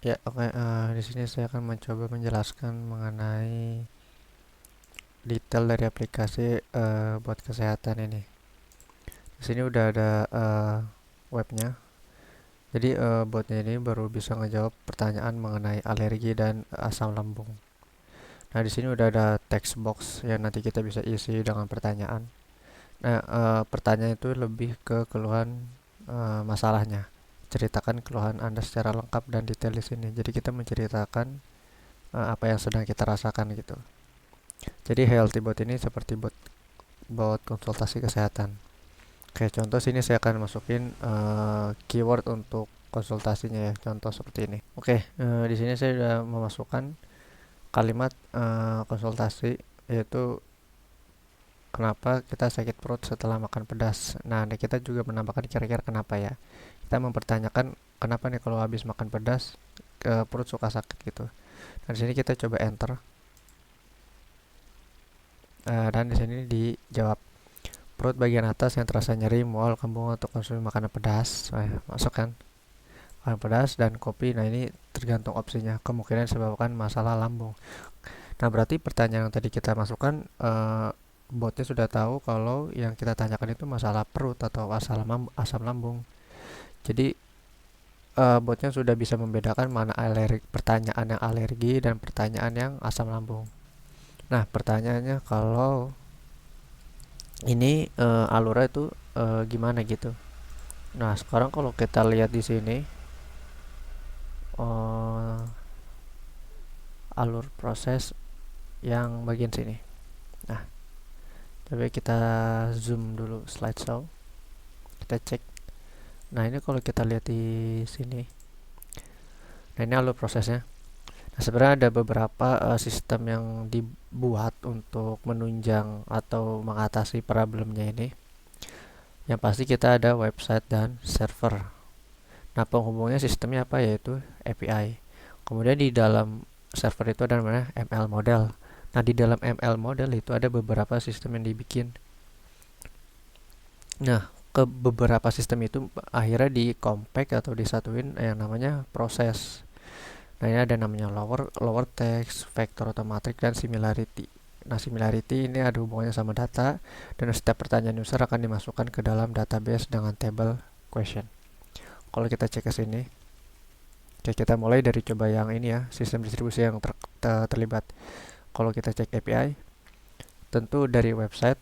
Ya, oke. Di sini saya akan mencoba menjelaskan mengenai detail dari aplikasi buat kesehatan ini. Di sini udah ada webnya. Jadi botnya ini baru bisa ngejawab pertanyaan mengenai alergi dan asam lambung. Nah, di sini udah ada text box yang nanti kita bisa isi dengan pertanyaan. Nah, pertanyaan itu lebih ke keluhan masalahnya. Ceritakan keluhan Anda secara lengkap dan detail di sini. Jadi kita menceritakan apa yang sedang kita rasakan gitu. Jadi healthy bot ini seperti bot bot konsultasi kesehatan. Kayak contoh sini saya akan masukin keyword untuk konsultasinya ya. Contoh seperti ini. Oke, di sini saya sudah memasukkan kalimat konsultasi yaitu kenapa kita sakit perut setelah makan pedas. Nah, kita juga menambahkan kira-kira kenapa ya. Kita mempertanyakan kenapa nih kalau habis makan pedas ke perut suka sakit gitu. Nah, di sini kita coba enter. Dan di sini dijawab perut bagian atas yang terasa nyeri, mual, kembung untuk konsumsi makanan pedas. Masukkan makanan pedas dan kopi. Nah, ini tergantung opsinya. Kemungkinan disebabkan masalah lambung. Nah, berarti pertanyaan yang tadi kita masukkan, botnya sudah tahu kalau yang kita tanyakan itu masalah perut atau asam lambung. Jadi botnya sudah bisa membedakan mana pertanyaan yang alergi dan pertanyaan yang asam lambung. Nah, pertanyaannya kalau ini alurnya itu gimana gitu. Nah, sekarang kalau kita lihat di sini uh, alur proses yang bagian sini. Nah, coba kita zoom dulu slideshow. Kita cek. Nah, ini kalau kita lihat di sini. Nah, ini alur prosesnya. Nah, sebenarnya ada beberapa sistem yang dibuat untuk menunjang atau mengatasi problemnya ini. Yang pasti kita ada website dan server. Nah, penghubungnya sistemnya apa? Yaitu API. Kemudian di dalam server itu ada namanya ML model. Nah, di dalam ML model itu ada beberapa sistem yang dibikin. Nah, ke beberapa sistem itu akhirnya di compact atau disatuin yang namanya proses. Nah, ini ada namanya lower text, vector atau matrix, dan similarity. Nah, similarity ini ada hubungannya sama data, dan setiap pertanyaan user akan dimasukkan ke dalam database dengan table question. Kalau kita cek ke sini, oke, kita mulai dari coba yang ini ya, sistem distribusi yang terlibat. Kalau kita cek API, tentu dari website.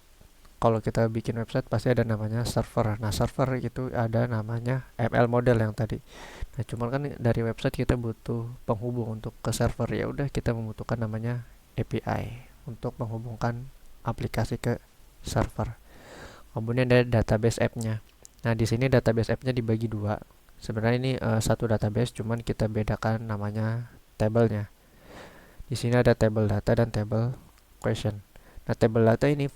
Kalau kita bikin website pasti ada namanya server. Nah, server itu ada namanya ML model yang tadi. Nah, cuman kan dari website kita butuh penghubung untuk ke server. Ya udah kita membutuhkan namanya API untuk menghubungkan aplikasi ke server. Kemudian ada database app-nya. Nah, di sini database app-nya dibagi dua. Sebenarnya ini satu database, cuman kita bedakan namanya tabelnya. Di sini ada table data dan table question. Nah, table data ini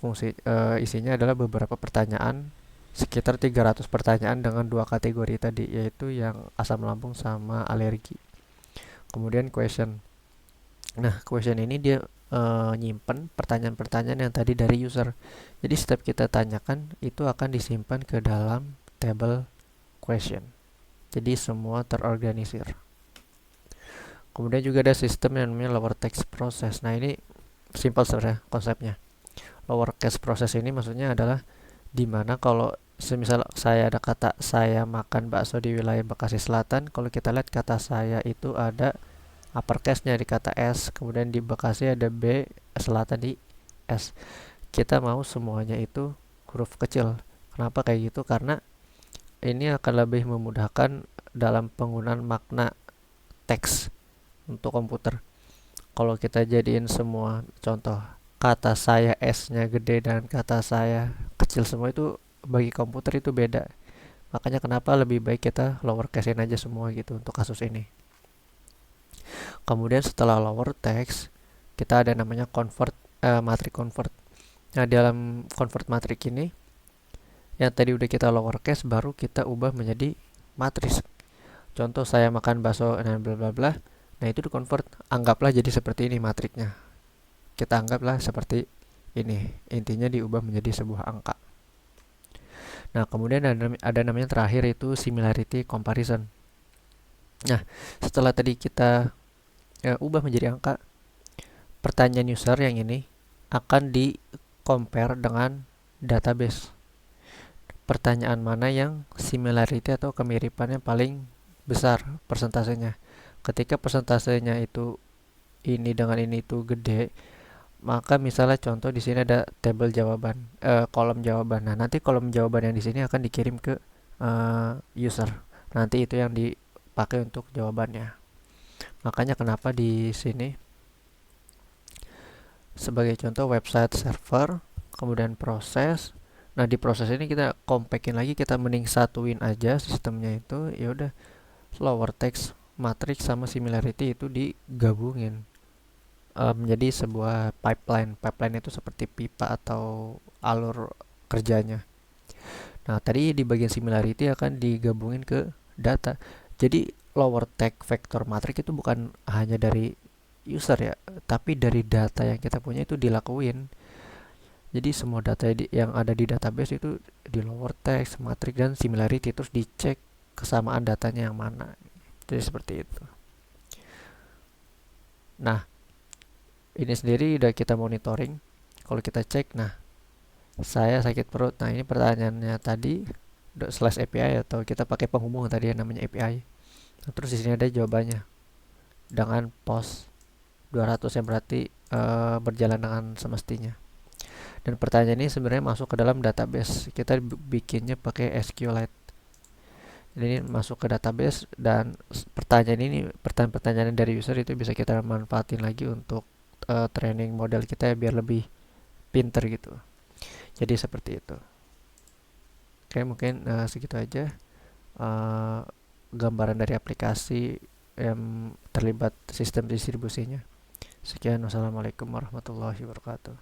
isinya adalah beberapa pertanyaan, sekitar 300 pertanyaan dengan dua kategori tadi, yaitu yang asam lambung sama alergi. Kemudian question. Nah, question ini dia nyimpen pertanyaan-pertanyaan yang tadi dari user. Jadi setiap kita tanyakan itu akan disimpan ke dalam table question. Jadi semua terorganisir. Kemudian juga ada sistem yang namanya lower text process. Nah, ini simple sebenarnya konsepnya. Lower case process ini maksudnya adalah dimana kalau semisal saya ada kata saya makan bakso di wilayah Bekasi Selatan, kalau kita lihat kata saya itu ada uppercase-nya di kata S, kemudian di Bekasi ada B, Selatan di S. Kita mau semuanya itu huruf kecil. Kenapa kayak gitu? Karena ini akan lebih memudahkan dalam penggunaan makna teks untuk komputer. Kalau kita jadiin semua contoh kata saya S-nya gede dan kata saya kecil semua itu bagi komputer itu beda. Makanya kenapa lebih baik kita lower case-in aja semua gitu untuk kasus ini. Kemudian setelah lower text, kita ada namanya matrix convert. Nah, dalam convert matrix ini yang tadi udah kita lower case baru kita ubah menjadi matriks. Contoh saya makan bakso dan bla bla bla. Nah, itu di convert, anggaplah jadi seperti ini matriknya. Kita anggaplah seperti ini. Intinya diubah menjadi sebuah angka. Nah, kemudian ada namanya terakhir itu similarity comparison. Nah, setelah tadi kita ubah menjadi angka, pertanyaan user yang ini akan di compare dengan database. Pertanyaan mana yang similarity atau kemiripannya paling besar persentasenya. Ketika persentasenya itu ini dengan ini itu gede, maka misalnya contoh di sini ada tabel jawaban, kolom jawaban. Nah, nanti kolom jawaban yang di sini akan dikirim ke user. Nanti itu yang dipakai untuk jawabannya. Makanya kenapa di sini sebagai contoh website server, kemudian proses. Nah, di proses ini kita compactin lagi, kita mending satuin aja sistemnya itu. Ya udah, lower text, matrix sama similarity itu digabungin menjadi sebuah pipeline. Pipeline itu seperti pipa atau alur kerjanya. Nah, tadi di bagian similarity akan digabungin ke data. Jadi lower text vector matrix itu bukan hanya dari user ya, tapi dari data yang kita punya itu dilakuin. Jadi semua data yang ada di database itu di lower text, matrix dan similarity terus dicek kesamaan datanya yang mana. Jadi seperti itu. Nah, ini sendiri udah kita monitoring. Kalau kita cek, nah saya sakit perut. Nah, ini pertanyaannya tadi slash API atau kita pakai penghubung tadi yang namanya API. Nah, terus di sini ada jawabannya dengan post 200 yang berarti berjalan dengan semestinya. Dan pertanyaan ini sebenarnya masuk ke dalam database. Kita bikinnya pakai SQLite. Jadi ini masuk ke database dan pertanyaan ini pertanyaan-pertanyaan dari user itu bisa kita manfaatin lagi untuk training model kita ya, biar lebih pinter gitu. Jadi seperti itu. Oke, mungkin segitu aja gambaran dari aplikasi yang terlibat sistem distribusinya. Sekian, wassalamualaikum warahmatullahi wabarakatuh.